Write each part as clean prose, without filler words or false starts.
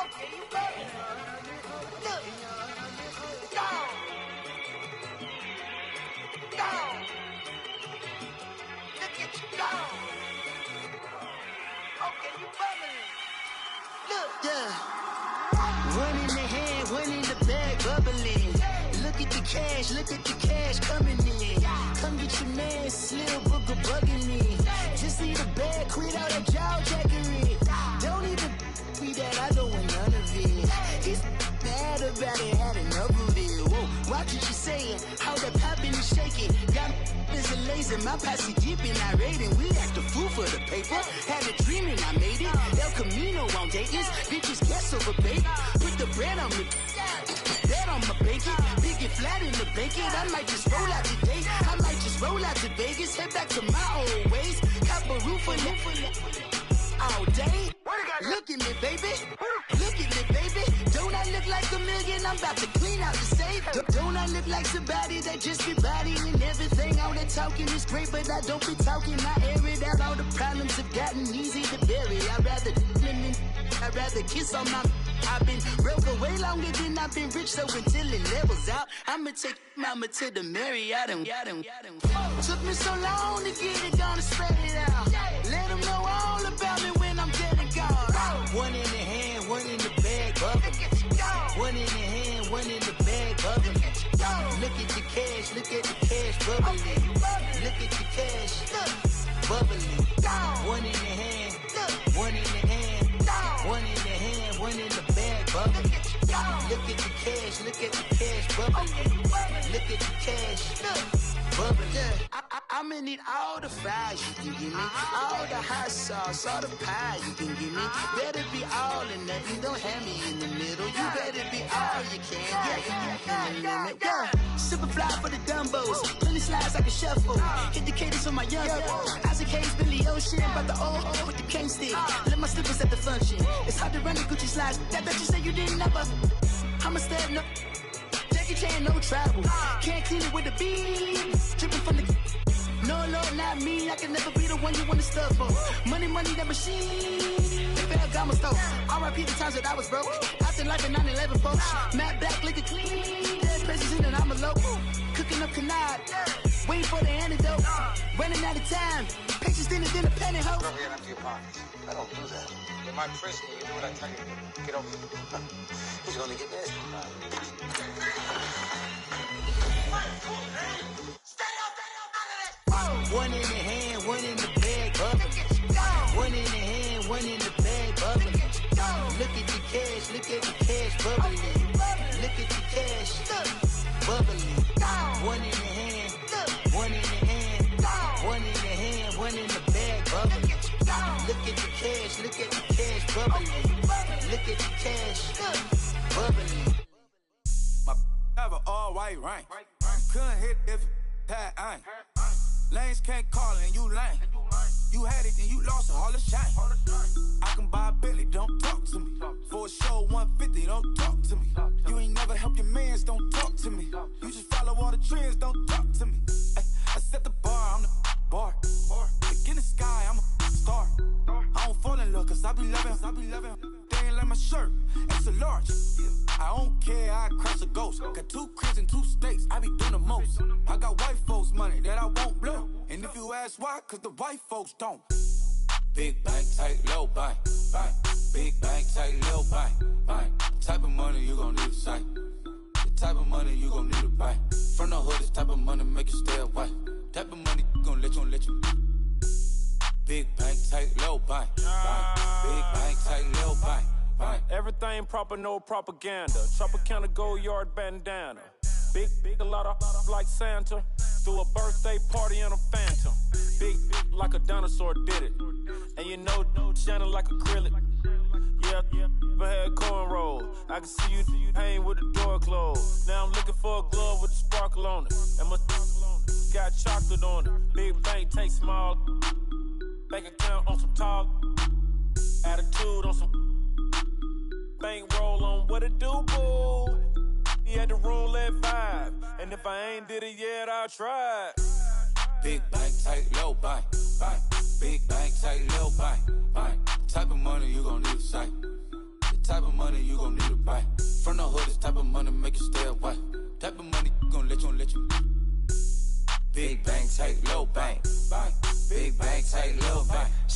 Okay, you better. Look. Go. Go. Look at you go. Okay, you bubbling. Look. Yeah. One in the hand, one in the bag, bubbling. Look at the cash coming in. Come get your man, Slim Booker bugging me. Just need a bag, quit all that jaw jackery. Don't even be that, I don't want none of it. He's mad about it, had enough of it. Whoa, watch what you saying, how that poppin' and shaking. Got is a lazy, my posse deep and I raiding. We act a fool for the paper, had a dream and I made it. El Camino on Dayton's, bitches guess over baby. Put the bread on me, bet on my bacon. Big and flat in the bacon, I might just roll out today. I might just roll out to Vegas, head back to my old ways. Cop a roof for all day. Look at me, baby. Look at me, baby. Don't I look like a million? I'm about to clean out the safe. Don't I look like somebody that just be bodying everything? All that talking is great, but I don't be talking. I air it out. All the problems have gotten easy to bury. I'd rather kiss on my. I've been broke way longer than I've been rich, so until it levels out, I'ma take mama to the Marriott and took me so long to get it gone and spread it out. Let them know all about me when I'm dead and gone. One in the hand, one in the bag, bubbling. One in the hand, one in the bag, bubbling. Look at the cash, bubbling. Look at the cash, bubbling. One in the hand, one in the hand, one in the hand, one in the bag, bubbling. Look at the cash, bubbling. Look at the cash, bubbling. I'ma need all the fries you can give me, all the hot sauce, all the pie you can give me. Better be all or nothing, don't have me in the middle. You better be all you can, yeah. Super fly for the Dumbos, plenty slides like a shuffle. Hit the cadence on my young Isaac Hayes, Billy Ocean, about the old with the cane stick. Let my slippers at the function. It's hard to run the Gucci slides. That bet you say you didn't never. I'ma step no. Jackie Chan, no travel. Can't clean it with the beat. Dripping from the. No, Lord, not me. I can never be the one you wanna stuff for. Money, that machine. The Ferragamo store. R.I.P. the times that I was broke. After life in 9/11, folks. Matte black, liquor clean. Dead presents in and I'm a local. Cooking up canard. Waiting for the antidote. Running out of time. Patience thinner than a penny hoe. Don't get empty your pockets. I don't do that. In my prison, you do what I tell you. Get over here. He's gonna get this. One in the hand, one in the bag, bubbling. One in the hand, one in the bag, bubbling. Look at the cash, bubbling. Look at the cash, bubbling. One in the hand, one in the hand, one in the hand, one in the bag, bubbling. Look at the cash, bubbling. Look at the cash, bubbling. My have an all white rank. Couldn't hit if it had ain't. Lanes can't call and you lame. You had it and you lost it, all the shame. I can buy a Billy, don't talk to me. For a show 150, don't talk to me. You ain't never help your mans, don't talk to me. You just follow all the trends, don't talk to me. I set the bar, I'm the bar. Look in the sky, I'm a star. I don't fall in love cause I be loving. They ain't like my shirt, it's a large. I don't care, I crush a ghost. Got 2 cribs in 2 states, I be doing the most. I got white folks money that I won't blow. And if you ask why, cause the white folks don't. Big bank, tight, low bank, bank. Big bank, tight, low bank, bank. Type of money you gon' need a sight. The type of money you gon' need a buy. From the hood, this type of money make you stay away. Type of money gon' let you. Big bank, tight, low bank, bank. Big bank, tight, low bank. Everything proper, no propaganda. Tropicana gold yard bandana. Big, a lot of like Santa. Threw a birthday party in a phantom. Big like a dinosaur did it. And you know, shining like acrylic. Yeah, but had cornrow. I can see you hang with the door closed. Now I'm looking for a glove with a sparkle on it. And my got chocolate on it. Big bank take small. Bank account on some talk. Attitude on some. Bankroll on what it do, boo. He had to roll at 5. And if I ain't did it yet, I'll try. Big bank, tight, low bank, bank. Big bank, tight, low bank, bank. Type of money you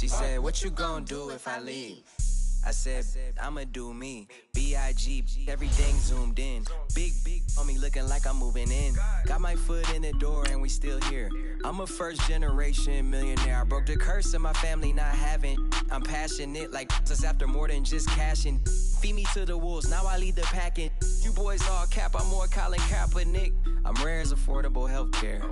She said, what you gonna do if I leave? I said, I'ma do me. B.I.G. Everything zoomed in. Big on me looking like I'm moving in. Got my foot in the door and we still here. I'm a first generation millionaire. I broke the curse of my family not having. I'm passionate like us after more than just cashing. Feed me to the wolves, now I lead the packing. You boys all cap, I'm more Colin Kaepernick. I'm rare as affordable healthcare.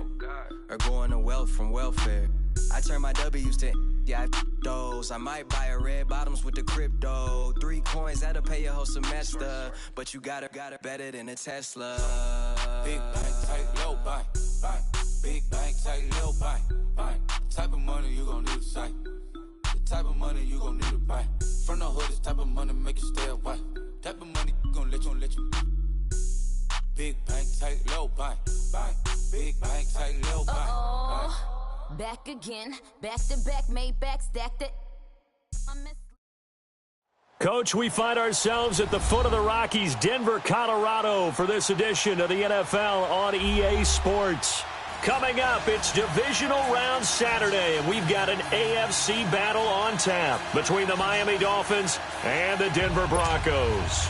Or going to wealth from welfare. I turn my W's to yeah, those. I might buy a red bottoms with the crypto. 3 coins, that'll pay your whole semester. But you gotta better than a Tesla. Big bank, tight, low bank, bank. Big bank, tight, low bank, bank. Type of money you gon' need to sight. The type of money you gon' need to buy. From the hood, this type of money make you stay away. Type of money gon' let you. Big bank, tight, low bank, bank. Big bank, tight, low bank, bank. Back again, back to back, made back, stacked it. Coach, we find ourselves at the foot of the Rockies, Denver, Colorado, for this edition of the NFL on EA Sports. Coming up, it's Divisional Round Saturday, and we've got an AFC battle on tap between the Miami Dolphins and the Denver Broncos.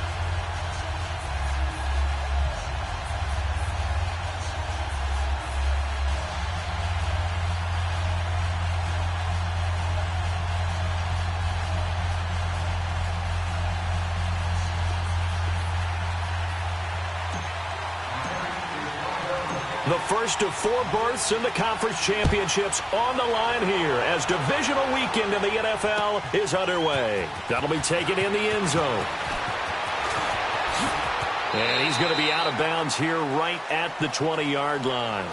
The first of 4 berths in the conference championships on the line here as divisional weekend in the NFL is underway. That'll be taken in the end zone. And he's going to be out of bounds here right at the 20-yard line.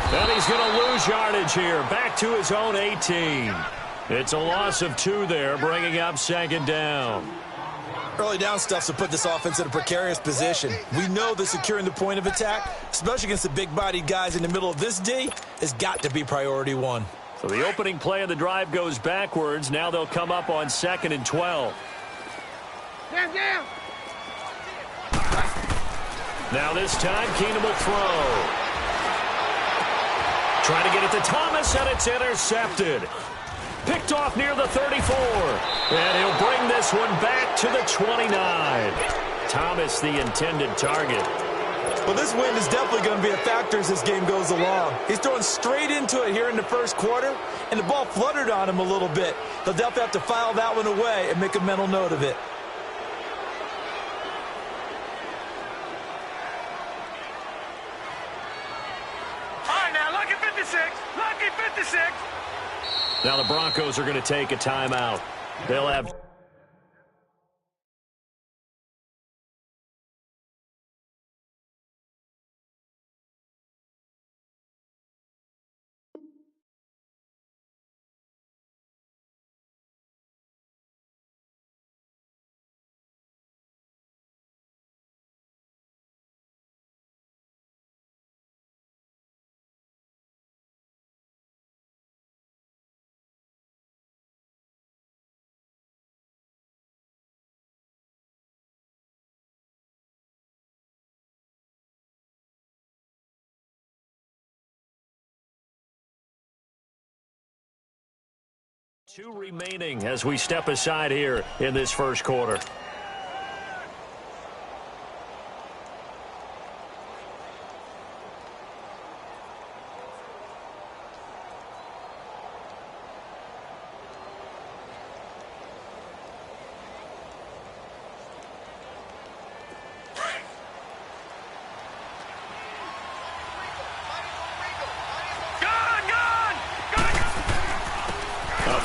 And he's going to lose yardage here, back to his own 18. It's a loss of 2 there, bringing up second down. Early down stuff to put this offense in a precarious position. We know that securing the point of attack, especially against the big-bodied guys in the middle of this D, has got to be priority 1. So the opening play of the drive goes backwards. Now they'll come up on 2nd and 12. Down. Now this time, Keenum will throw. Trying to get it to Thomas, and it's intercepted. Picked off near the 34. And he'll bring this one back to the 29. Thomas, the intended target. Well, this wind is definitely going to be a factor as this game goes along. He's throwing straight into it here in the first quarter, and the ball fluttered on him a little bit. They'll definitely have to file that one away and make a mental note of it. Lucky 56. Now the Broncos are going to take a timeout. They'll have... Two remaining as we step aside here in this first quarter.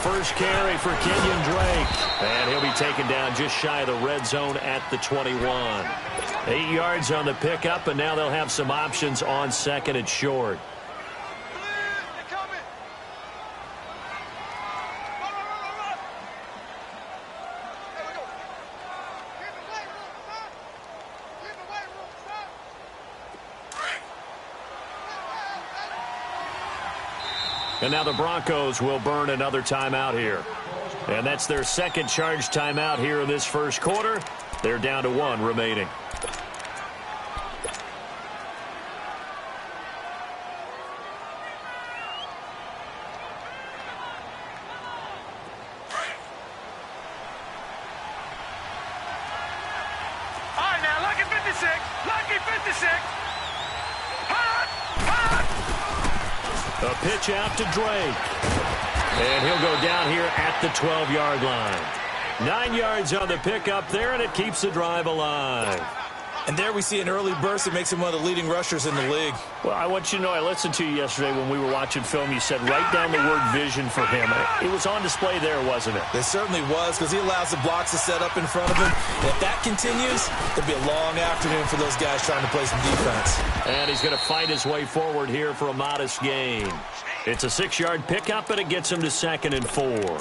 first carry for Kenyon Drake. And he'll be taken down just shy of the red zone at the 21. 8 yards on the pickup, and now they'll have some options on second and short. And now the Broncos will burn another timeout here. And that's their second charge timeout here in this first quarter. They're down to 1 remaining. All right, now, lucky 56. Lucky 56. A pitch out to Drake. And he'll go down here at the 12-yard line. 9 yards on the pickup there, and it keeps the drive alive. And there we see an early burst that makes him one of the leading rushers in the league. Well, I want you to know, I listened to you yesterday when we were watching film. You said write down the word vision for him. It was on display there, wasn't it? It certainly was, because he allows the blocks to set up in front of him. And if that continues, it'll be a long afternoon for those guys trying to play some defense. And he's going to fight his way forward here for a modest gain. It's a 6-yard pickup, and it gets him to 2nd and 4.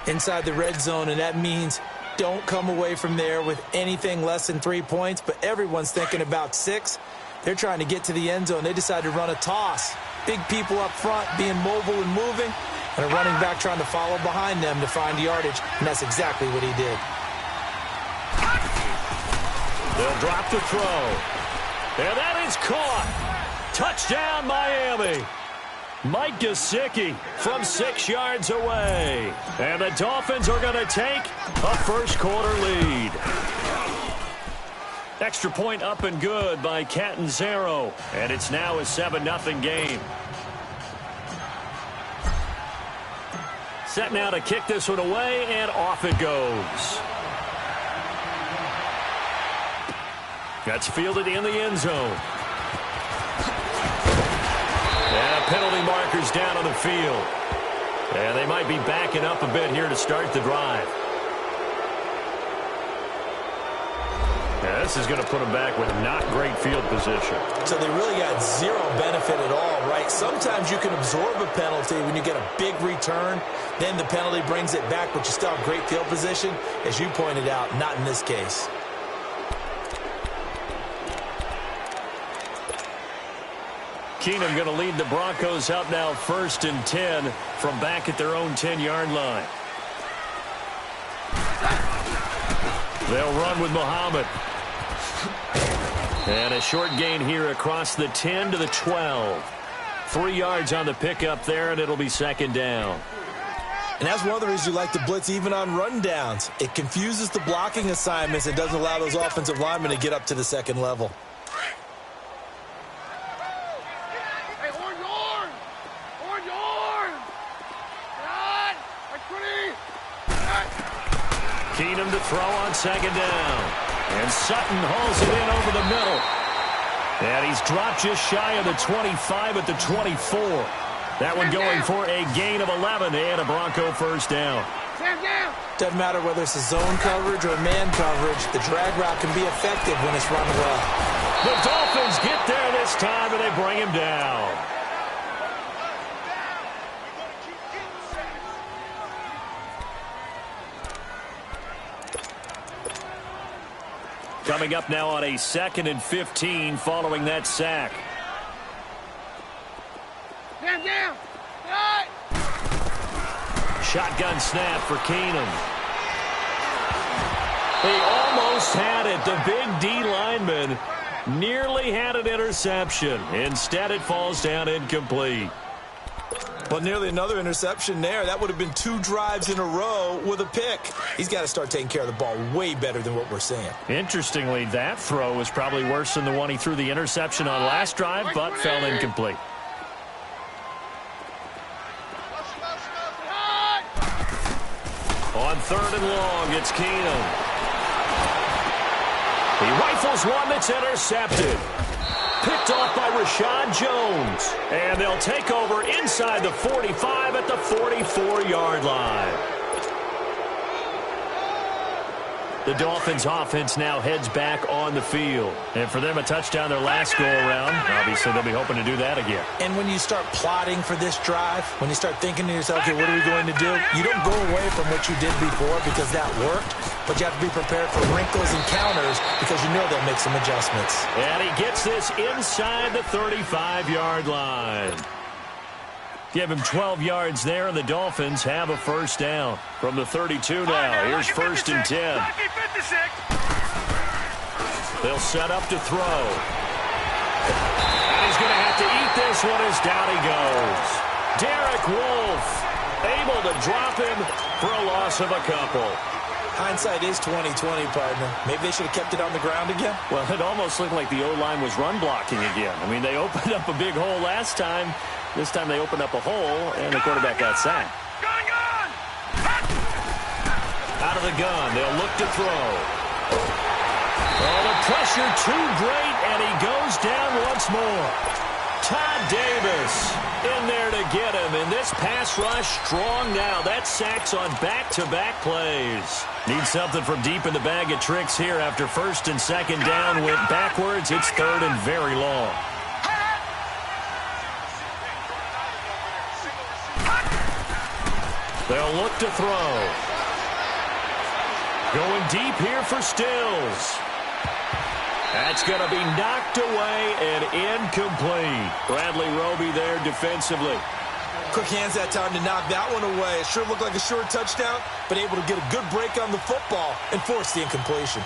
Inside the red zone, and that means don't come away from there with anything less than 3 points, but everyone's thinking about 6. They're trying to get to the end zone. They decide to run a toss. Big people up front being mobile and moving, and a running back trying to follow behind them to find yardage, and that's exactly what he did. They'll drop the throw. And that is caught. Touchdown, Miami. Mike Gesicki from 6 yards away. And the Dolphins are going to take a first-quarter lead. Extra point up and good by Catanzaro. And it's now a 7-0 game. Set now to kick this one away, and off it goes. That's fielded in the end zone. And a penalty marker's down on the field. And they might be backing up a bit here to start the drive. Yeah, this is going to put them back with not great field position. So they really got zero benefit at all, right? Sometimes you can absorb a penalty when you get a big return. Then the penalty brings it back, but you still have great field position. As you pointed out, not in this case. Keenum going to lead the Broncos up now 1st and 10 from back at their own 10-yard line. They'll run with Muhammad. And a short gain here across the 10 to the 12. 3 yards on the pickup there, and it'll be 2nd down. And that's one of the reasons you like to blitz even on run downs. It confuses the blocking assignments and doesn't allow those offensive linemen to get up to the second level. Keenum to throw on 2nd down. And Sutton hauls it in over the middle. And he's dropped just shy of the 25 at the 24. That one going for a gain of 11 and a Bronco first down. Doesn't matter whether it's a zone coverage or man coverage, the drag route can be effective when it's run well. The Dolphins get there this time, and they bring him down. Coming up now on a 2nd and 15 following that sack. Down. Shotgun snap for Keenum. He almost had it. The big D lineman nearly had an interception. Instead, it falls down incomplete. Well, nearly another interception there. That would have been 2 drives in a row with a pick. He's got to start taking care of the ball way better than what we're seeing. Interestingly, that throw was probably worse than the one he threw the interception on last drive, but fell incomplete. On 3rd and long, it's Keenum. He rifles one that's intercepted. picked off by Rashad Jones. And they'll take over inside the 45 at the 44-yard line. The Dolphins offense now heads back on the field. And for them, a touchdown their last go-around. Obviously, they'll be hoping to do that again. And when you start plotting for this drive, when you start thinking to yourself, okay, what are we going to do? You don't go away from what you did before because that worked, but you have to be prepared for wrinkles and counters because you know they'll make some adjustments. And he gets this inside the 35-yard line. Give him 12 yards there, and the Dolphins have a first down. From the 32 now, here's 1st and 10. They'll set up to throw. And he's going to have to eat this one as down he goes. Derek Wolfe able to drop him for a loss of a couple. Hindsight is 20/20, partner. Maybe they should have kept it on the ground again. Well, it almost looked like the O-line was run blocking again. I mean, they opened up a big hole last time. This time they opened up a hole, and the quarterback got sacked. Out of the gun, they'll look to throw. Oh, the pressure too great, and he goes down once more. Todd Davis in there to get him, and this pass rush strong now. That's sacks on back-to-back plays. Need something from deep in the bag of tricks here after 1st and 2nd down went backwards. It's 3rd and very long. They'll look to throw. Going deep here for Stills. That's going to be knocked away and incomplete. Bradley Roby there defensively. Quick hands that time to knock that one away. It sure looked like a short touchdown, but able to get a good break on the football and force the incompletion.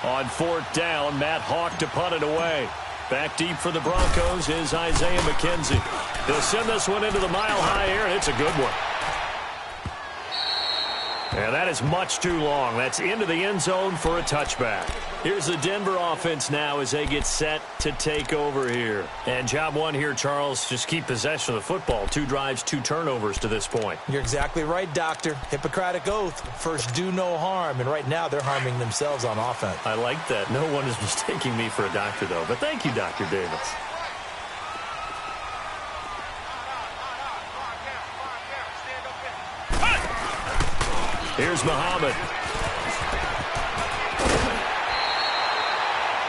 On 4th down, Matt Hawk to punt it away. Back deep for the Broncos is Isaiah McKenzie. They'll send this one into the mile-high air, and it's a good one. And that is much too long. That's into the end zone for a touchback. Here's the Denver offense now as they get set to take over here. And job one here, Charles, just keep possession of the football. 2 drives, 2 turnovers to this point. You're exactly right, Doctor. Hippocratic oath. First, do no harm. And right now, they're harming themselves on offense. I like that. No one is mistaking me for a doctor, though. But thank you, Dr. Davis. Here's Muhammad.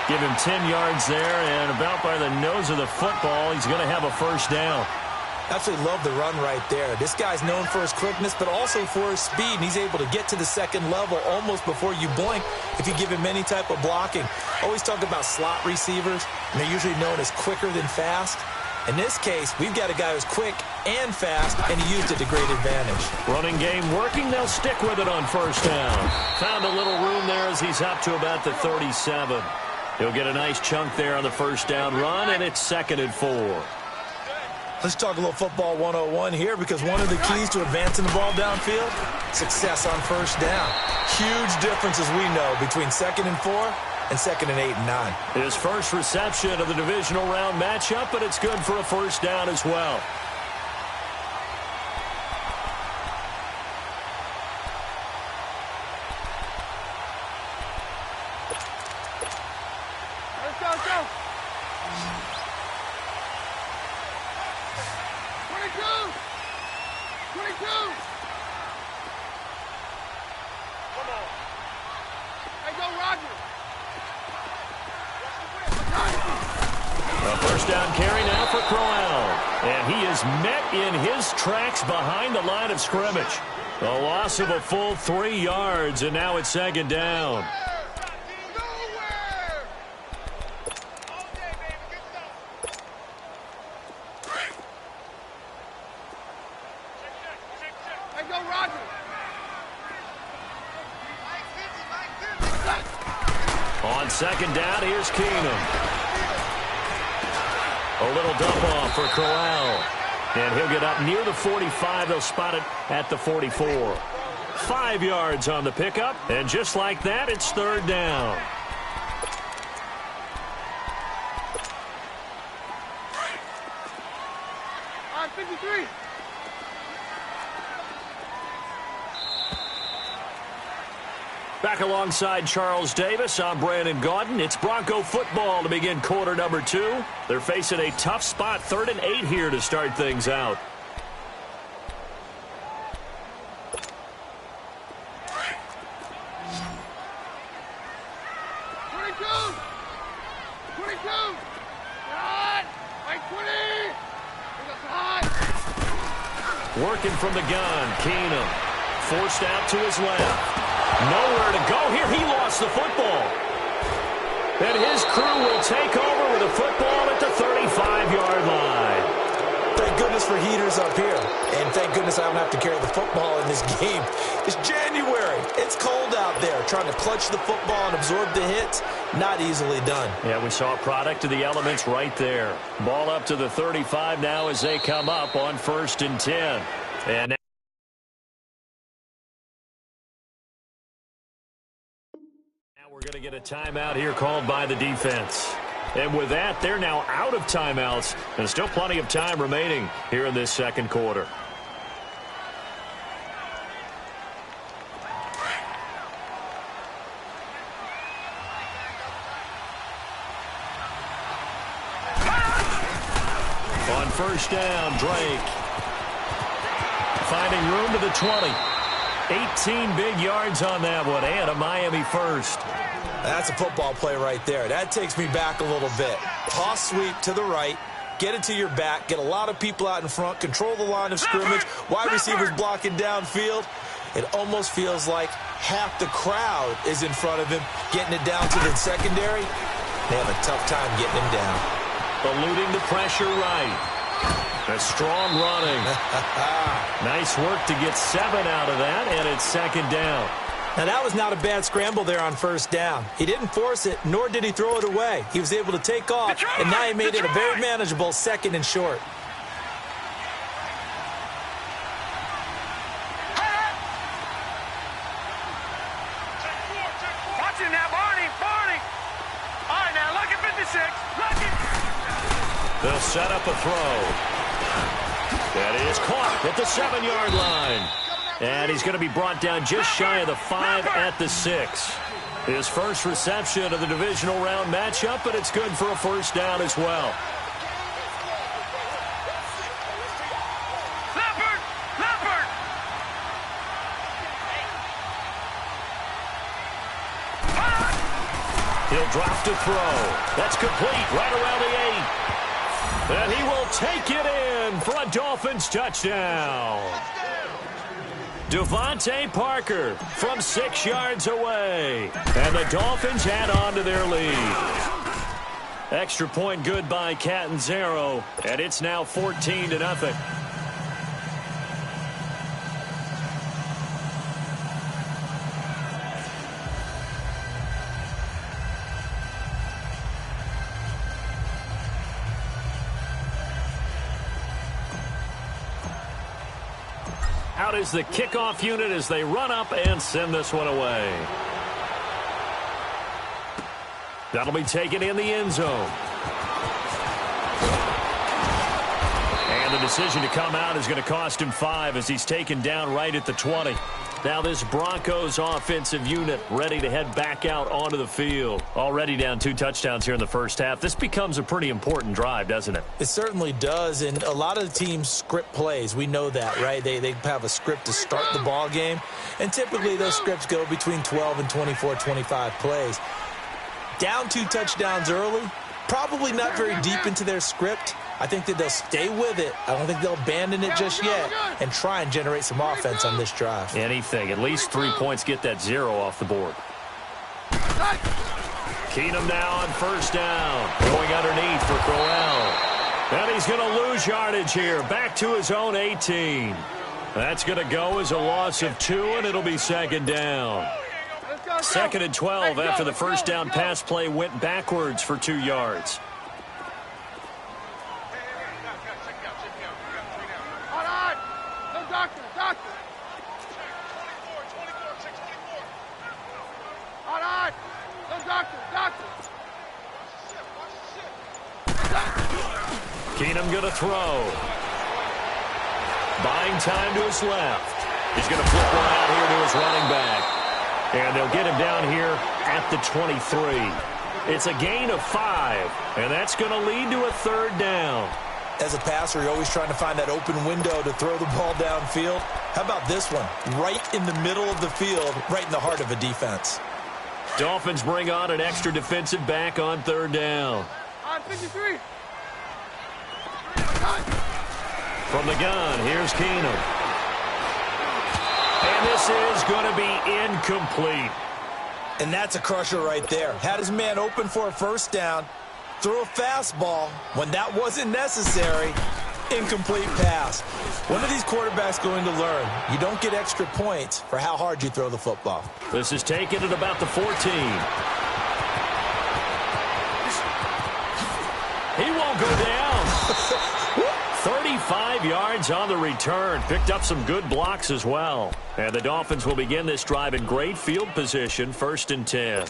Give him 10 yards there, and about by the nose of the football, he's going to have a first down. Absolutely love the run right there. This guy's known for his quickness, but also for his speed, and he's able to get to the second level almost before you blink if you give him any type of blocking. Always talk about slot receivers, and they're usually known as quicker than fast. In this case, we've got a guy who's quick and fast, and he used it to great advantage. Running game working. They'll stick with it on first down. Found a little room there as he's up to about the 37. He'll get a nice chunk there on the first down run, and it's 2nd and 4. Let's talk a little football 101 here, because one of the keys to advancing the ball downfield, success on first down. Huge difference, as we know, between 2nd and 4 and 2nd and 8 and 9. His first reception of the divisional round matchup, but it's good for a first down as well. Let's go, let's go. 22. Come on. Hey, go, Roger. A first down carry now for Crowell. And he is met in his tracks behind the line of scrimmage. A loss of a full 3 yards, and now it's 2nd down. On 2nd down, here's Keenum. A little dump off for Crowell. And he'll get up near the 45. They'll spot it at the 44. 5 yards on the pickup. And just like that, it's 3rd down. Back alongside Charles Davis, I'm Brandon Gaudin. It's Bronco football to begin quarter number 2. They're facing a tough spot, 3rd and 8 here to start things out. Working from the gun, Keenum. Forced out to his left. Nowhere to go here. He lost the football. And his crew will take over with a football at the 35-yard line. Thank goodness for heaters up here. And thank goodness I don't have to carry the football in this game. It's January. It's cold out there. Trying to clutch the football and absorb the hits, not easily done. Yeah, we saw a product of the elements right there. Ball up to the 35 now as they come up on 1st and 10. And now we're going to get a timeout here called by the defense. And with that, they're now out of timeouts. And still plenty of time remaining here in this second quarter. On 1st down, Drake. Finding room to the 20. 18 big yards on that one, and a Miami first. That's a football play right there. That takes me back a little bit. Toss sweep to the right, get it to your back, get a lot of people out in front, control the line of scrimmage, wide receivers blocking downfield. It almost feels like half the crowd is in front of him, getting it down to the secondary. They have a tough time getting him down. Eluding the pressure right. A strong running. Nice work to get 7 out of that, and it's 2nd down. Now, that was not a bad scramble there on 1st down. He didn't force it, nor did he throw it away. He was able to take off, and now he made it a very manageable 2nd and short. Watch it now, Barney. All right, now, lucky 56. Lucky. They'll set up a throw. That is caught at the 7-yard line. And he's going to be brought down just shy of the 5 at the 6. His first reception of the divisional round matchup, but it's good for a 1st down as well. Leopard. He'll drop to throw. That's complete right around the 8. And he will take it in for a Dolphins touchdown. Devontae Parker from 6 yards away. And the Dolphins add on to their lead. Extra point good by Catanzaro. And it's now 14-0. Out is the kickoff unit as they run up and send this one away. That'll be taken in the end zone. And the decision to come out is going to cost him 5 as he's taken down right at the 20. Now this Broncos offensive unit ready to head back out onto the field. Already down 2 touchdowns here in the first half. This becomes a pretty important drive, doesn't it? It certainly does, and a lot of the teams script plays. We know that, right? They have a script to start the ball game, and typically those scripts go between 12 and 24, 25 plays. Down 2 touchdowns early, probably not very deep into their script. I think that they'll stay with it. I don't think they'll abandon it just yet and try and generate some offense on this drive. Anything. At least 3 points get that 0 off the board. Keenum now on 1st down. Going underneath for Crowell. And he's going to lose yardage here. Back to his own 18. That's going to go as a loss of 2, and it'll be 2nd down. 2nd and 12 after the 1st down pass play went backwards for 2 yards. Keenum going to throw. Buying time to his left. He's going to flip one out here to his running back. And they'll get him down here at the 23. It's a gain of 5, and that's going to lead to a third down. As a passer, you're always trying to find that open window to throw the ball downfield. How about this one? Right in the middle of the field, right in the heart of a defense. Dolphins bring on an extra defensive back on third down. On 53. From the gun, here's Keenum. And this is going to be incomplete. And that's a crusher right there. Had his man open for a first down, threw a fastball when that wasn't necessary, incomplete pass. When are these quarterbacks going to learn? You don't get extra points for how hard you throw the football. This is taken at about the 14. He won't go down. 35 yards on the return. Picked up some good blocks as well. And the Dolphins will begin this drive in great field position, 1st and 10.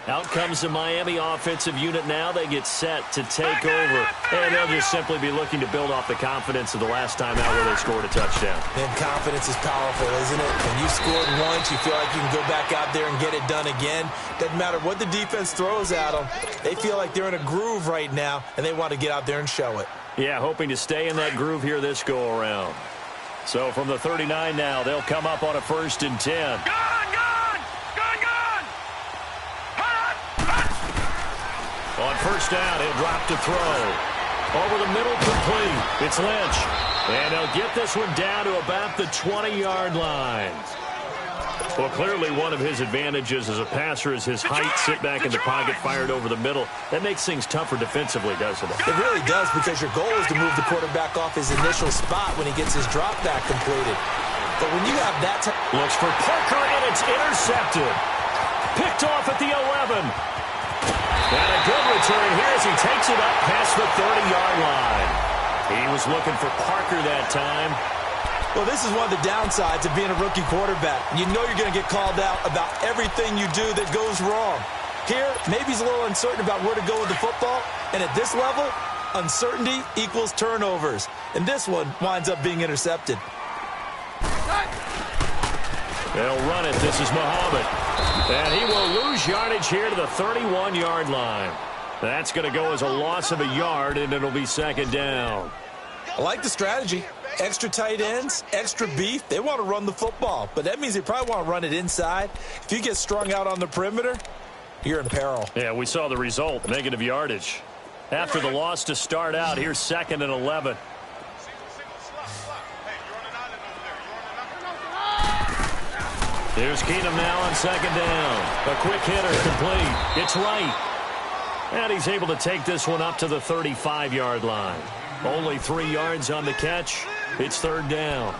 Out comes the Miami offensive unit now. They get set to take over. And they'll just simply be looking to build off the confidence of the last time out where they scored a touchdown. And confidence is powerful, isn't it? When you scored once, you feel like you can go back out there and get it done again. Doesn't matter what the defense throws at them. They feel like they're in a groove right now, and they want to get out there and show it. Yeah, hoping to stay in that groove here this go-around. So from the 39 now, they'll come up on a 1st and 10. On first down, he'll drop to throw. Over the middle, complete. It's Lynch. And they'll get this one down to about the 20-yard line. Well, clearly one of his advantages as a passer is his height. Sit back in the pocket, fired over the middle. That makes things tougher defensively, doesn't it? It really does, because your goal is to move the quarterback off his initial spot when he gets his drop back completed. But when you have that time... Looks for Parker, and it's intercepted. Picked off at the 11. And a good return here as he takes it up past the 30-yard line. He was looking for Parker that time. Well, this is one of the downsides of being a rookie quarterback. You know you're going to get called out about everything you do that goes wrong. Here, maybe he's a little uncertain about where to go with the football. And at this level, uncertainty equals turnovers. And this one winds up being intercepted. They'll run it. This is Muhammad. And he will lose yardage here to the 31-yard line. That's going to go as a loss of a yard, and it'll be 2nd down. I like the strategy. Extra tight ends, extra beef. They want to run the football, but that means they probably want to run it inside. If you get strung out on the perimeter, you're in peril. Yeah, we saw the result, negative yardage. After the loss to start out, here's 2nd and 11. Here's Keenum now on 2nd down. A quick hitter, complete. It's right. And he's able to take this one up to the 35-yard line. Only 3 yards on the catch. It's 3rd down.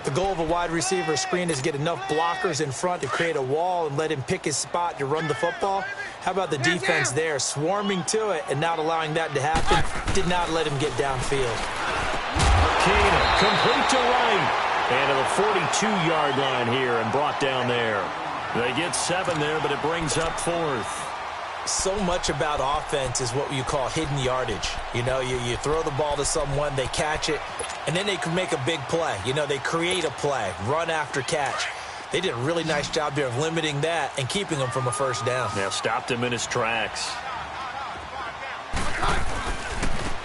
The goal of a wide receiver screen is get enough blockers in front to create a wall and let him pick his spot to run the football. How about the defense there, swarming to it and not allowing that to happen? Did not let him get downfield. Keenum, complete to right. And to the 42-yard line here and brought down there. They get 7 there, but it brings up 4th. So much about offense is what you call hidden yardage. You know, you throw the ball to someone, they catch it, and then they can make a big play. You know, they create a play, run after catch. They did a really nice job there of limiting that and keeping him from a first down. Yeah, stopped him in his tracks.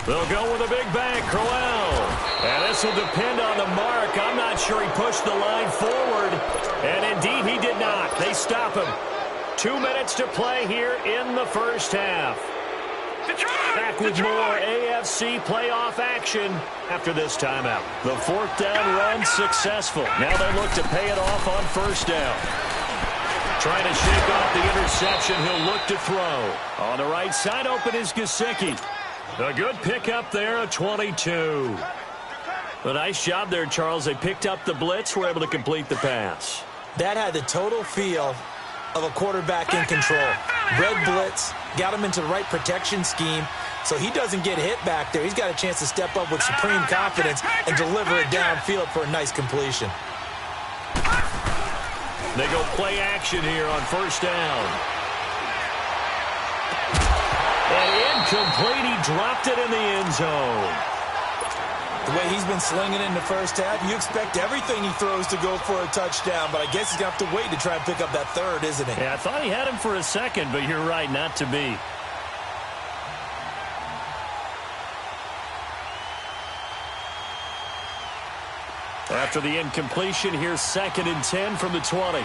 They'll go with a big bang, Crowell. And this will depend on the mark. I'm not sure he pushed the line forward. And indeed, he did not. They stop him. 2 minutes to play here in the first half. Back with more AFC playoff action after this timeout. The 4th down run successful. Now they look to pay it off on 1st down. Trying to shake off the interception. He'll look to throw. On the right side, open is Gesicki. A good pickup there, a 22. A nice job there, Charles. They picked up the blitz, were able to complete the pass. That had the total feel of a quarterback in control. Red blitz, got him into the right protection scheme, so he doesn't get hit back there. He's got a chance to step up with supreme confidence and deliver it downfield for a nice completion. They go play action here on 1st down. Incomplete. He dropped it in the end zone. The way he's been slinging in the first half, you expect everything he throws to go for a touchdown, but I guess he's going to have to wait to try and pick up that third, isn't he? Yeah, I thought he had him for a second, but you're right, not to be. After the incompletion, here's 2nd and 10 from the 20.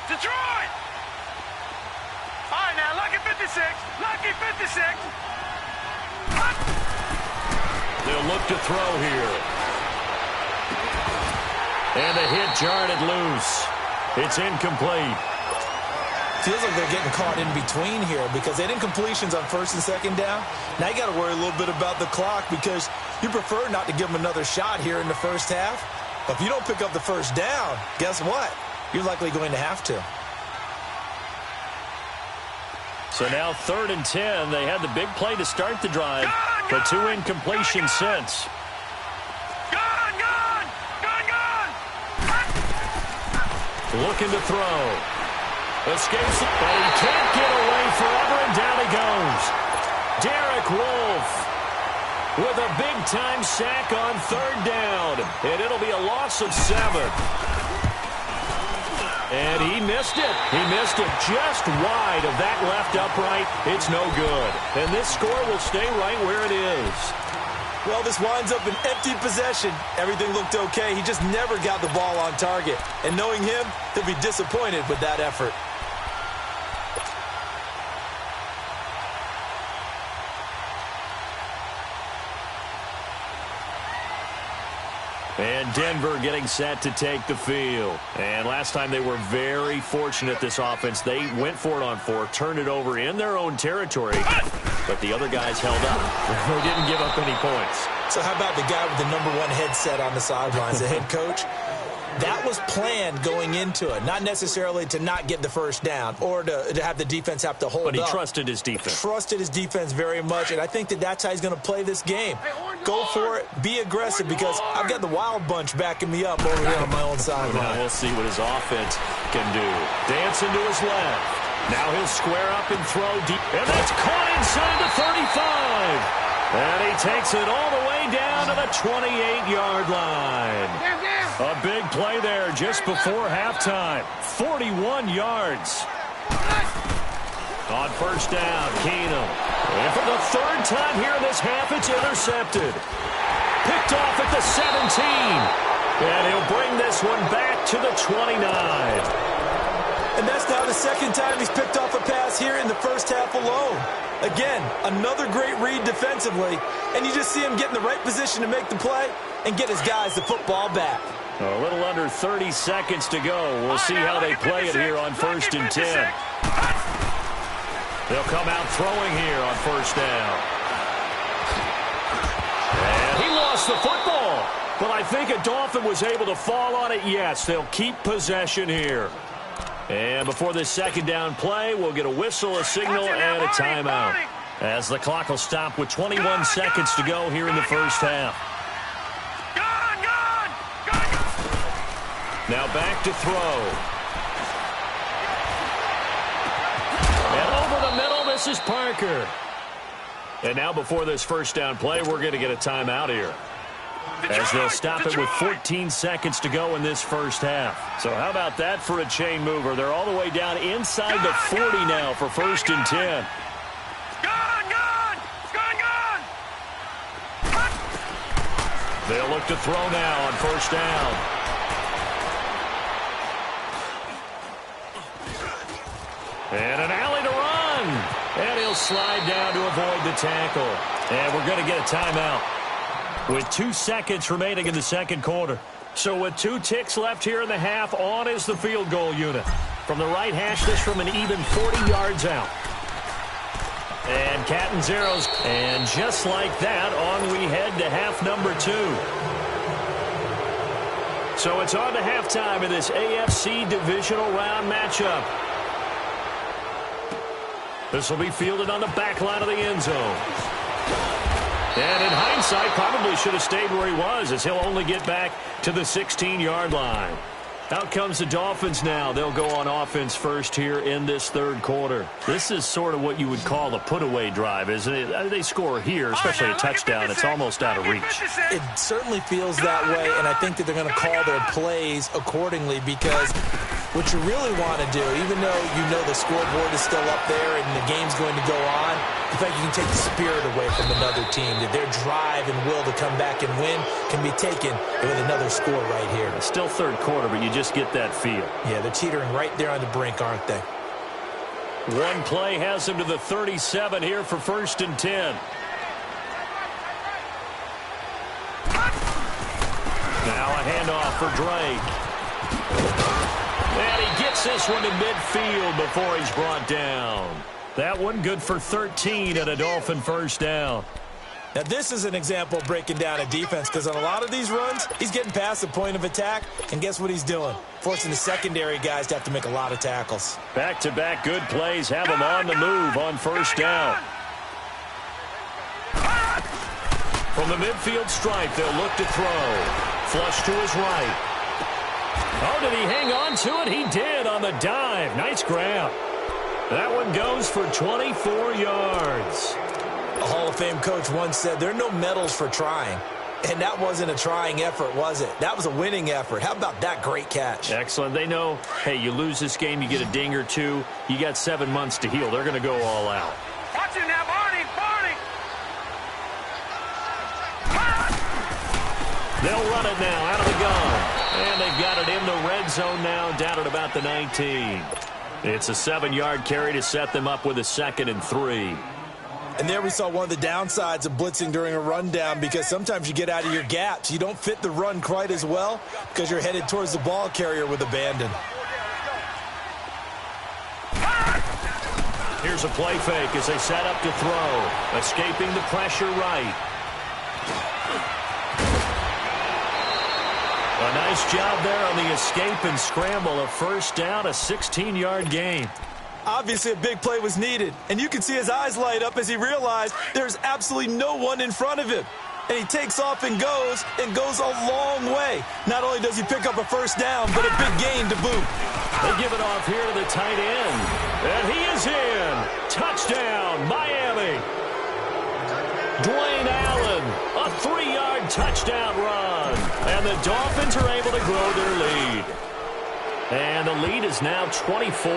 Detroit! All right, now, lucky 56. Lucky 56. They'll look to throw here. And the hit jarred it loose. It's incomplete. Feels like they're getting caught in between here because they didn't completions on 1st and 2nd down. Now you got to worry a little bit about the clock because you prefer not to give them another shot here in the first half. But if you don't pick up the first down, guess what? You're likely going to have to. So now 3rd and 10. They had the big play to start the drive, but 2 incompletions since. Looking to throw. Escapes it, but he can't get away forever, and down he goes. Derek Wolfe with a big-time sack on 3rd down, and it'll be a loss of 7. And he missed it. He missed it just wide of that left upright. It's no good. And this score will stay right where it is. Well, this winds up an empty possession. Everything looked okay. He just never got the ball on target. And knowing him, he'll be disappointed with that effort. And Denver getting set to take the field. And last time they were very fortunate, this offense. They went for it on 4, turned it over in their own territory, but the other guys held up. They didn't give up any points. So how about the guy with the #1 headset on the sidelines, the head coach? That was planned going into it, not necessarily to not get the first down or to have the defense have to hold up. But he trusted his defense. Trusted his defense very much, and I think that's how he's going to play this game. Go for it, be aggressive, because I've got the wild bunch backing me up over here on my own sideline. Now we'll see what his offense can do. Dancing to his left. Now he'll square up and throw deep. And that's caught inside the 35. And he takes it all the way down to the 28-yard line. A big play there just before halftime. 41 yards. On 1st down, Keenum. And for the 3rd time here in this half, it's intercepted. Picked off at the 17. And he'll bring this one back to the 29. And that's now the 2nd time he's picked off a pass here in the first half alone. Again, another great read defensively, and you just see him get in the right position to make the play and get his guys the football back. A little under 30 seconds to go. We'll see how they play it here on 1st and 10. They'll come out throwing here on 1st down. And he lost the football, but I think a Dolphin was able to fall on it. Yes, they'll keep possession here. And before this 2nd down play, we'll get a whistle, a signal, and a timeout, as the clock will stop with 21 seconds to go here in the first half. Now back to throw. And over the middle, this is Parker. And now before this 1st down play, we're going to get a timeout here, as they'll stop it with 14 seconds to go in this first half. So how about that for a chain mover? They're all the way down inside the 40 now for 1st and 10. They'll look to throw now on 1st down. And an alley to run. And he'll slide down to avoid the tackle. And we're going to get a timeout with 2 seconds remaining in the 2nd quarter. So with 2 ticks left here in the half, on is the field goal unit. From the right hash, this from an even 40 yards out. And cat and zeros. And just like that, on we head to half number 2. So it's on to halftime in this AFC divisional round matchup. This will be fielded on the back line of the end zone. And in hindsight, probably Really should have stayed where he was, as he'll only get back to the 16-yard line. Out comes the Dolphins now. They'll go on offense first here in this third quarter. This is sort of what you would call a put-away drive, isn't it? They score here, especially a touchdown. It's almost out of reach. It certainly feels that way, and I think that they're going to call their plays accordingly, because what you really want to do, even though you know the scoreboard is still up there and the game's going to go on, the fact you can take the spirit away from another team, that their drive and will to come back and win can be taken with another score right here. It's still third quarter, but you just get that feel. Yeah, they're teetering right there on the brink, aren't they? One play has them to the 37 here for 1st and 10. Now a handoff for Drake. And he gets this one to midfield before he's brought down. That one good for 13 and a Dolphin first down. Now, this is an example of breaking down a defense, because on a lot of these runs, he's getting past the point of attack, and guess what he's doing? Forcing the secondary guys to have to make a lot of tackles. Back-to-back good plays have him on the move on first down. From the midfield stripe, they'll look to throw. Flush to his right. Oh, did he hang on to it? He did on the dive. Nice grab. That one goes for 24 yards. A Hall of Fame coach once said, there are no medals for trying. And that wasn't a trying effort, was it? That was a winning effort. How about that great catch? Excellent. They know, hey, you lose this game, you get a ding or two. You got 7 months to heal. They're going to go all out. Watch him now, Barney! They'll run it now out of the gun. And they've got it in the red zone now, down at about the 19. It's a 7-yard carry to set them up with a 2nd and 3. And there we saw one of the downsides of blitzing during a rundown, because sometimes you get out of your gaps. You don't fit the run quite as well because you're headed towards the ball carrier with abandon. Here's a play fake as they set up to throw. Escaping the pressure right. A nice job there on the escape and scramble. A first down, a 16-yard gain. Obviously, a big play was needed, and you can see his eyes light up as he realized there's absolutely no one in front of him. And he takes off and goes a long way. Not only does he pick up a first down, but a big gain to boot. They give it off here to the tight end. And he is in. Touchdown, Miami. Dwayne Allen, a 3-yard touchdown run. And the Dolphins are able to grow their lead. And the lead is now 24.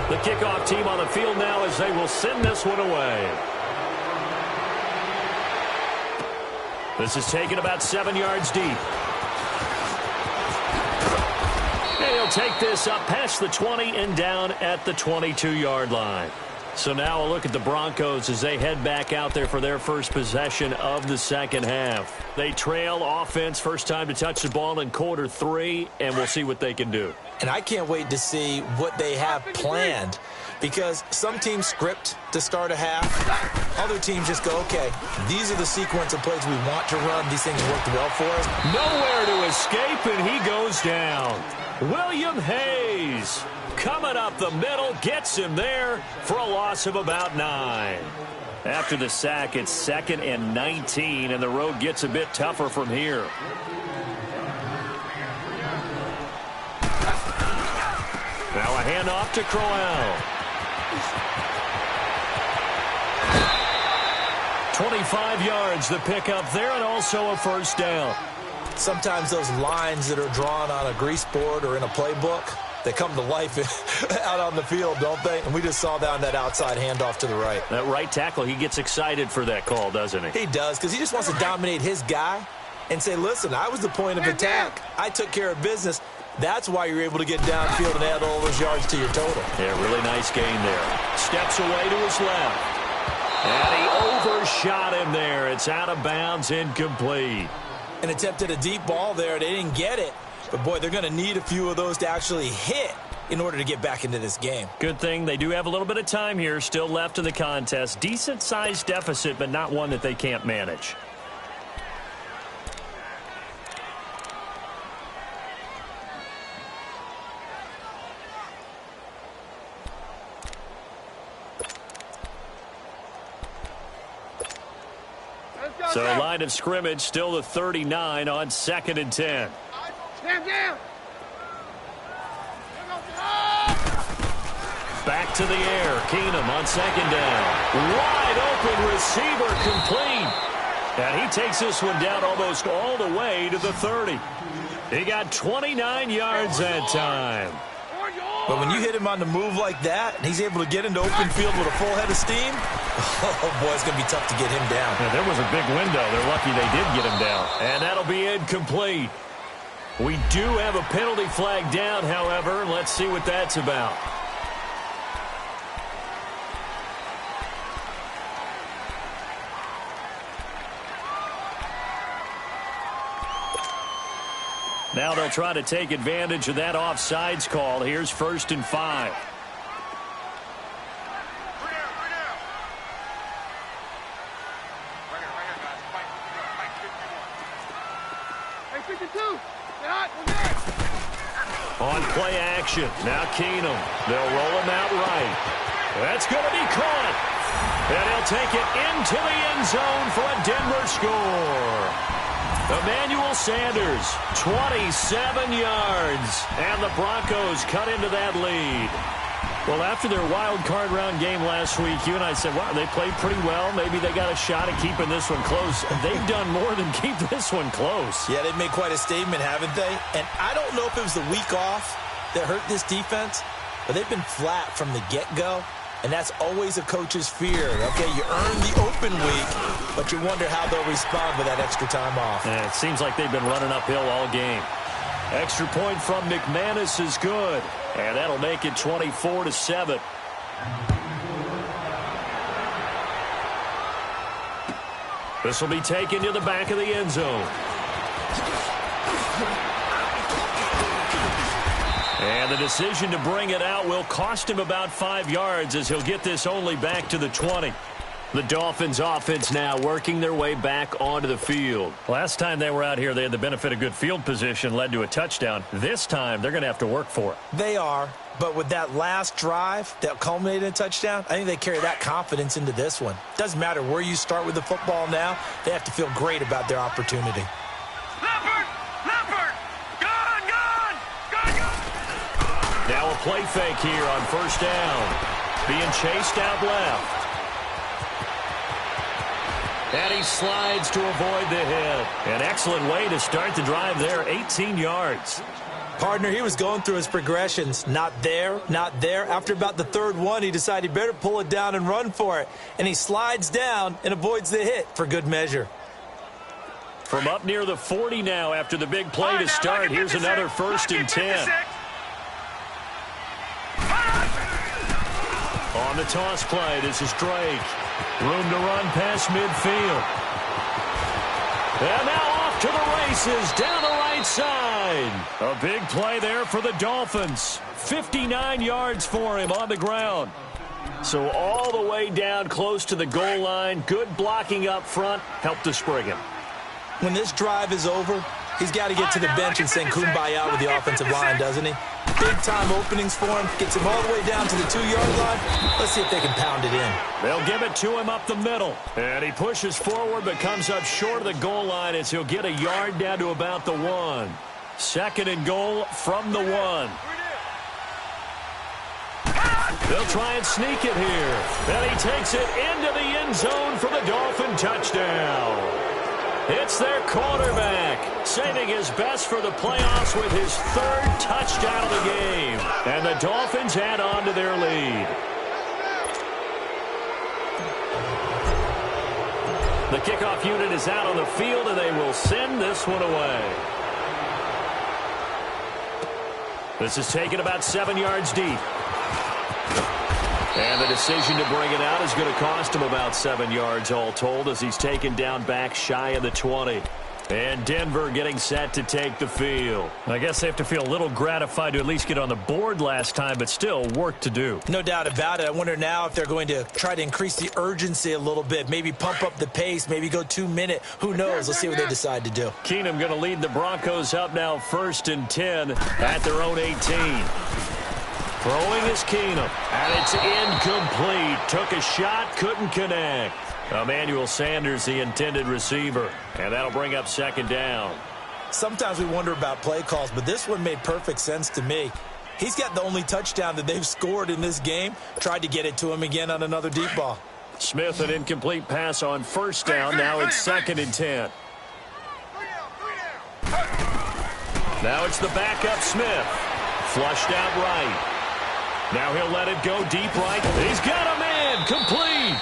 The kickoff team on the field now as they will send this one away. This is taken about 7 yards deep. And he'll take this up past the 20 and down at the 22-yard line. So now a look at the Broncos as they head back out there for their first possession of the second half. They trail offense, first time to touch the ball in quarter 3, and we'll see what they can do. And I can't wait to see what they have planned, because some teams script to start a half. Other teams just go, okay, these are the sequence of plays we want to run. These things worked well for us. Nowhere to escape, and he goes down. William Hayes coming up the middle, gets him there for a loss of about 9. After the sack, it's 2nd and 19, and the road gets a bit tougher from here. Now a handoff to Crowell. 25 yards the pickup there, and also a first down. Sometimes those lines that are drawn on a grease board or in a playbook, they come to life out on the field, don't they? And we just saw that on that outside handoff to the right. That right tackle, he gets excited for that call, doesn't he? He does, because he just wants to dominate his guy and say, listen, I was the point of attack. I took care of business. That's why you're able to get downfield and add all those yards to your total. Yeah, really nice gain there. Steps away to his left. And he overshot him there. It's out of bounds, incomplete. And attempted a deep ball there. They didn't get it. But, boy, they're going to need a few of those to actually hit in order to get back into this game. Good thing they do have a little bit of time here still left in the contest. Decent-sized deficit, but not one that they can't manage. So line of scrimmage still the 39 on 2nd and 10. Stand down. Back to the air. Keenum on 2nd down. Wide open receiver complete. And he takes this one down almost all the way to the 30. He got 29 yards that time. But when you hit him on the move like that, and he's able to get into open field with a full head of steam, oh, boy, it's going to be tough to get him down. Yeah, there was a big window. They're lucky they did get him down. And that'll be incomplete. We do have a penalty flag down, however. Let's see what that's about. Now they'll try to take advantage of that offsides call. Here's 1st and 5. Hey, 52. Get hot. We're good. On play action. Now Keenum. They'll roll him out right. That's going to be caught. And he'll take it into the end zone for a Denver score. Emmanuel Sanders, 27 yards, and the Broncos cut into that lead. Well, after their wild card round game last week, you and I said, wow, they played pretty well. Maybe they got a shot at keeping this one close. They've done more than keep this one close. Yeah, they've made quite a statement, haven't they? And I don't know if it was the week off that hurt this defense, but they've been flat from the get-go. And that's always a coach's fear. Okay, you earn the open week, but you wonder how they'll respond with that extra time off. And it seems like they've been running uphill all game. Extra point from McManus is good. And that'll make it 24-7. This will be taken to the back of the end zone. And the decision to bring it out will cost him about 5 yards as he'll get this only back to the 20. The Dolphins offense now working their way back onto the field. Last time they were out here, they had the benefit of good field position, led to a touchdown. This time, they're going to have to work for it. They are, but with that last drive that culminated in a touchdown, I think they carry that confidence into this one. Doesn't matter where you start with the football now, they have to feel great about their opportunity. Now a play fake here on 1st down. Being chased out left. And he slides to avoid the hit. An excellent way to start the drive there, 18 yards. Partner, he was going through his progressions. Not there, not there. After about the 3rd one, he decided he better pull it down and run for it. And he slides down and avoids the hit for good measure. From up near the 40 now after the big play to start, here's another 1st and 10. On the toss play, this is Drake. Room to run past midfield. And now off to the races down the right side. A big play there for the Dolphins. 59 yards for him on the ground. So all the way down close to the goal line. Good blocking up front. Helped to spring him. When this drive is over, he's got to get to the bench and sing kumbaya with the offensive line, doesn't he? Big-time openings for him. Gets him all the way down to the 2-yard line. Let's see if they can pound it in. They'll give it to him up the middle. And he pushes forward but comes up short of the goal line as he'll get a yard down to about the 1. 2nd and goal from the 1. They'll try and sneak it here. And he takes it into the end zone for the Dolphin touchdown. It's their quarterback, saving his best for the playoffs with his 3rd touchdown of the game. And the Dolphins add on to their lead. The kickoff unit is out on the field, and they will send this one away. This is taken about 7 yards deep. And the decision to bring it out is going to cost him about 7 yards all told as he's taken down back shy of the 20. And Denver getting set to take the field. I guess they have to feel a little gratified to at least get on the board last time, but still work to do. No doubt about it. I wonder now if they're going to try to increase the urgency a little bit, maybe pump up the pace, maybe go 2-minute. Who knows? Let's see what they decide to do. Keenum going to lead the Broncos up now 1st and 10 at their own 18. Throwing is Keenum, and it's incomplete. Took a shot, couldn't connect. Emmanuel Sanders, the intended receiver. And that'll bring up second down. Sometimes we wonder about play calls, but this one made perfect sense to me. He's got the only touchdown that they've scored in this game. Tried to get it to him again on another deep ball. Smith, an incomplete pass on first down. Now it's 2nd and 10. Now it's the backup Smith. Flushed out right. Now he'll let it go deep right. He's got a man. Complete.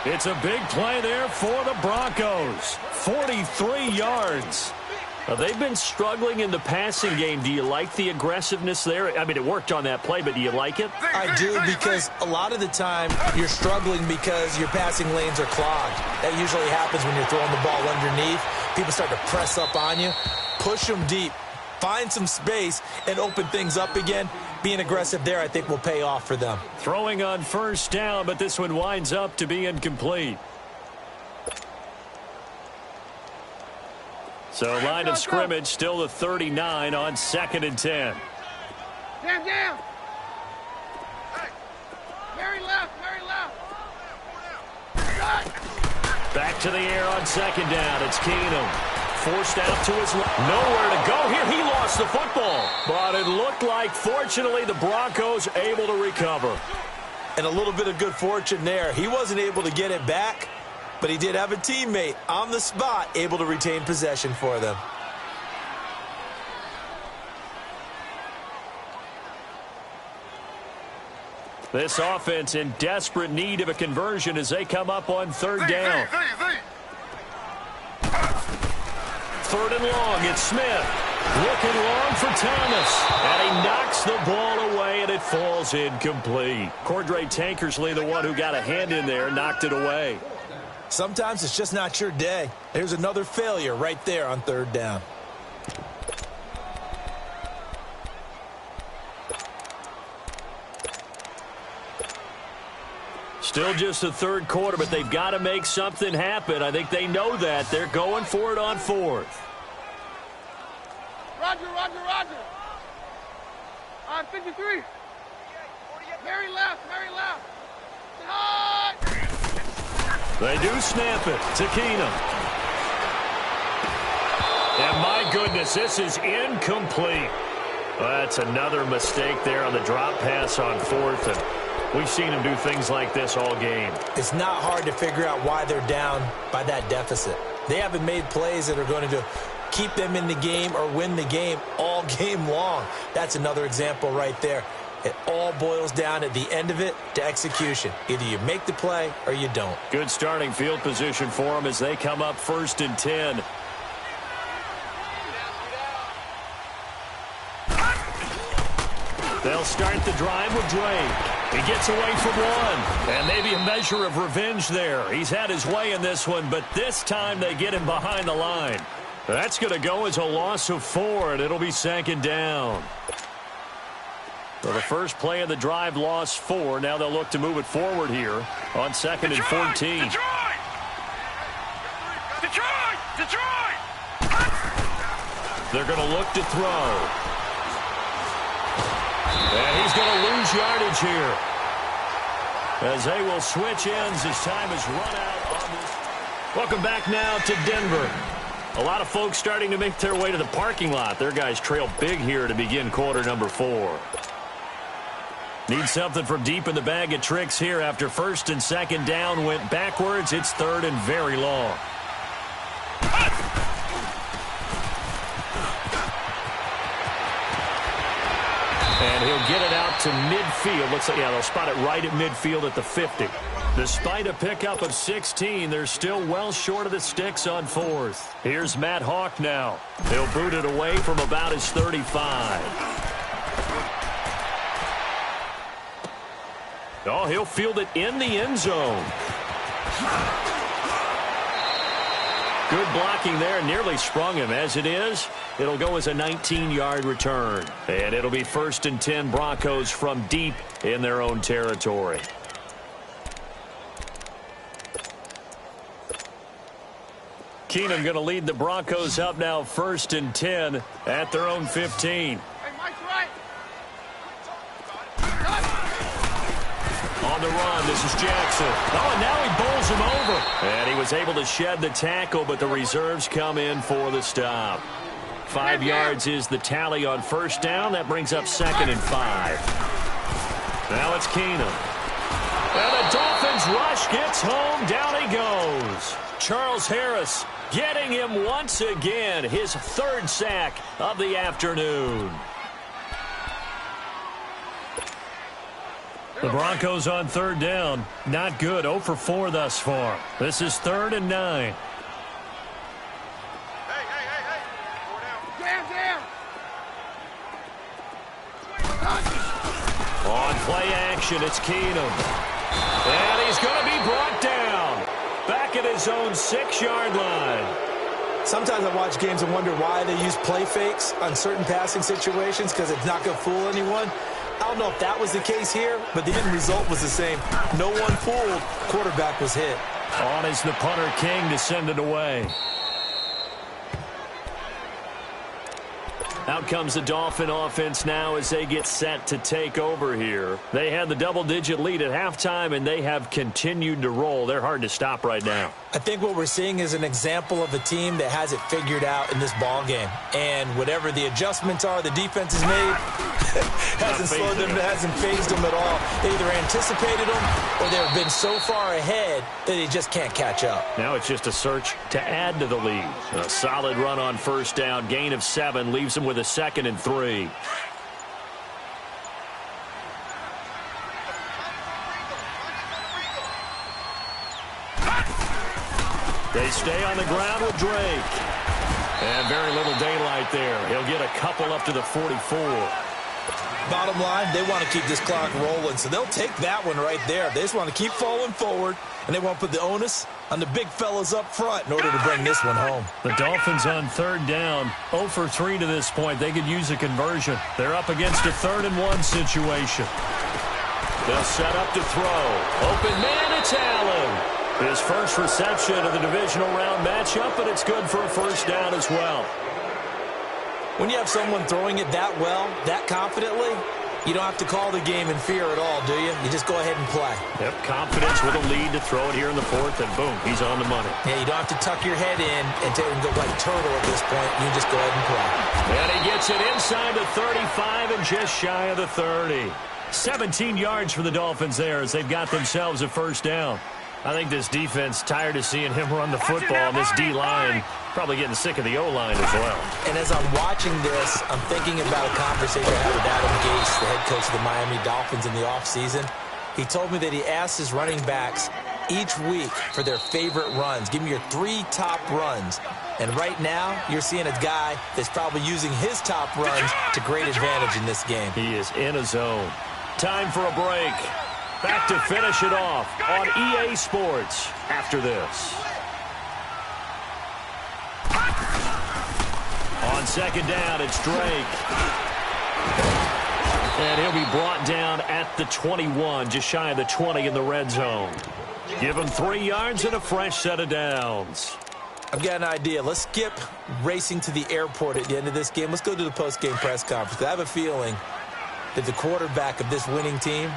It's a big play there for the Broncos. 43 yards. They've been struggling in the passing game. Do you like the aggressiveness there? I mean, it worked on that play, but do you like it? I do, because a lot of the time you're struggling because your passing lanes are clogged. That usually happens when you're throwing the ball underneath. People start to press up on you. Push them deep. Find some space and open things up again. Being aggressive there, I think, will pay off for them. Throwing on first down, but this one winds up to be incomplete. So line of scrimmage still the 39 on 2nd and 10. Down. Hey. Very left. Back to the air on 2nd down. It's Keenum. Forced out to his left. Nowhere to go here. He lost the football. But it looked like, fortunately, the Broncos able to recover. And a little bit of good fortune there. He wasn't able to get it back, but he did have a teammate on the spot able to retain possession for them. This offense in desperate need of a conversion as they come up on 3rd down. 3rd and long. It's Smith. Looking long for Thomas. And he knocks the ball away, and it falls incomplete. Cordray Tankersley, the one who got a hand in there, knocked it away. Sometimes it's just not your day. There's another failure right there on 3rd down. Still just the 3rd quarter, but they've got to make something happen. I think they know that. They're going for it on 4th. Roger. On 53. Very left. High. They do snap it to Keenum. And my goodness, this is incomplete. Well, that's another mistake there on the drop pass on 4th. And we've seen him do things like this all game. It's not hard to figure out why they're down by that deficit. They haven't made plays that are going to keep them in the game or win the game all game long. That's another example right there. It all boils down at the end of it to execution. Either you make the play or you don't. Good starting field position for them as they come up 1st and 10. They'll start the drive with Drake. He gets away from one. And maybe a measure of revenge there. He's had his way in this one, but this time they get him behind the line. That's going to go as a loss of 4, and it'll be 2nd down. So the first play of the drive lost 4. Now they'll look to move it forward here on 2nd and 14. Detroit! They're going to look to throw. And he's going to lose yardage here as they will switch ends as time is run out on this. Welcome back now to Denver. A lot of folks starting to make their way to the parking lot. Their guys trail big here to begin quarter number 4. Need something from deep in the bag of tricks here after 1st and 2nd down went backwards. It's 3rd and very long. And he'll get it out to midfield. Looks like, yeah, they'll spot it right at midfield at the 50. Despite a pickup of 16, they're still well short of the sticks on 4th. Here's Matt Hawk now. He'll boot it away from about his 35. Oh, he'll field it in the end zone. Good blocking there, nearly sprung him. As it is, it'll go as a 19-yard return. And it'll be 1st and 10 Broncos from deep in their own territory. Keenum going to lead the Broncos up now 1st and 10 at their own 15. Hey, Mike's right. On the run, this is Jackson. Oh, and now he bowls him over. And he was able to shed the tackle, but the reserves come in for the stop. 5 yards is the tally on first down. That brings up 2nd and 5. Now it's Keenum. And the Dolphins rush gets home. Down he goes. Charles Harris getting him once again. His 3rd sack of the afternoon. The Broncos on 3rd down. Not good. 0 for 4 thus far. This is 3rd and 9. On play action, it's Keenum. And he's going to be brought down. Back at his own 6-yard line. Sometimes I watch games and wonder why they use play fakes on certain passing situations, because it's not going to fool anyone. I don't know if that was the case here, but the end result was the same. No one fooled. Quarterback was hit. On is the punter King to send it away. Out comes the Dolphin offense now as they get set to take over here. They had the double-digit lead at halftime, and they have continued to roll. They're hard to stop right now. I think what we're seeing is an example of a team that has it figured out in this ball game. And whatever the adjustments are the defense has made hasn't slowed them, hasn't phased them at all. They either anticipated them or they've been so far ahead that they just can't catch up. Now it's just a search to add to the lead. A solid run on first down. Gain of 7 leaves them with a 2nd and 3. They stay on the ground with Drake. And very little daylight there. He'll get a couple up to the 44. Bottom line, they want to keep this clock rolling, so they'll take that one right there. They just want to keep falling forward, and they want to put the onus on the big fellas up front in order to bring this one home. The Dolphins on 3rd down, 0 for 3 to this point. They could use a conversion. They're up against a 3rd and 1 situation. They'll set up to throw. Open man, it's Allen. His first reception of the divisional round matchup, but it's good for a first down as well. When you have someone throwing it that well, that confidently, you don't have to call the game in fear at all, do you? You just go ahead and play. Yep, confidence with a lead to throw it here in the 4th, and boom, he's on the money. Yeah, you don't have to tuck your head in and go like turtle at this point. You just go ahead and play. And he gets it inside the 35 and just shy of the 30. 17 yards for the Dolphins there as they've got themselves a first down. I think this defense tired of seeing him run the football, and this D-line probably getting sick of the O-line as well. And as I'm watching this, I'm thinking about a conversation I had with Adam Gase, the head coach of the Miami Dolphins in the offseason. He told me that he asked his running backs each week for their favorite runs. Give me your 3 top runs. And right now, you're seeing a guy that's probably using his top runs to great advantage in this game. He is in a zone. Time for a break. Back to finish it off on EA Sports after this. On 2nd down, it's Drake. And he'll be brought down at the 21, just shy of the 20 in the red zone. Give him 3 yards and a fresh set of downs. I've got an idea. Let's skip racing to the airport at the end of this game. Let's go to the post-game press conference. I have a feeling that the quarterback of this winning team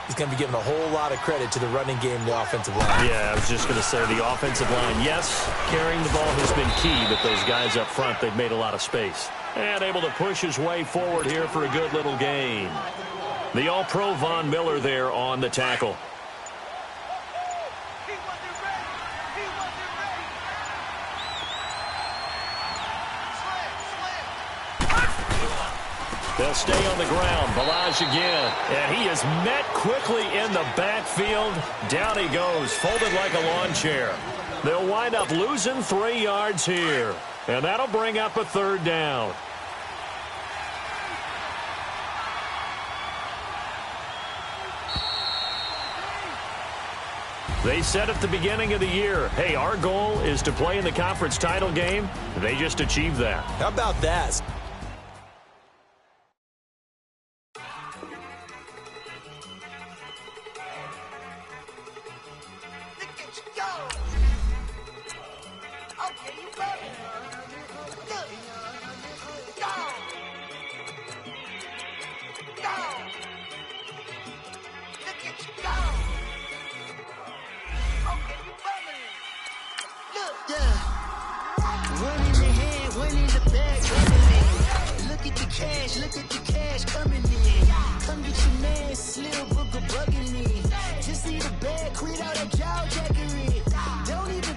is going to be given a whole lot of credit to the running game and the offensive line. Yeah, I was just going to say the offensive line, yes, carrying the ball has been key, but those guys up front, they've made a lot of space. And able to push his way forward here for a good little gain. The All-Pro Von Miller there on the tackle. They'll stay on the ground. Balaj again. And he is met quickly in the backfield. Down he goes, folded like a lawn chair. They'll wind up losing 3 yards here. And that'll bring up a 3rd down. They said at the beginning of the year, hey, our goal is to play in the conference title game. They just achieved that. How about that? Go! One in the hand, one in the bag, bubbling. Look at the cash coming in. Come get your man, Slim Booker bugging me. Just need a bag, quit all that jaw jackery. Don't even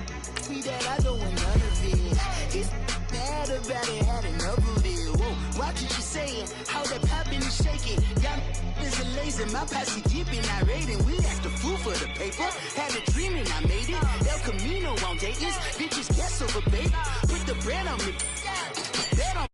be that, I don't want none of it. He's mad about it, had enough of it. Whoa, watch what you saying, how that poppin' and shaking. Y'all is a lazy, my posse dipping, I raiding. We act a fool for the paper, had a dream and I made it. El Camino on Dayton's, bitches guess over baby. Put the bread on me, bet on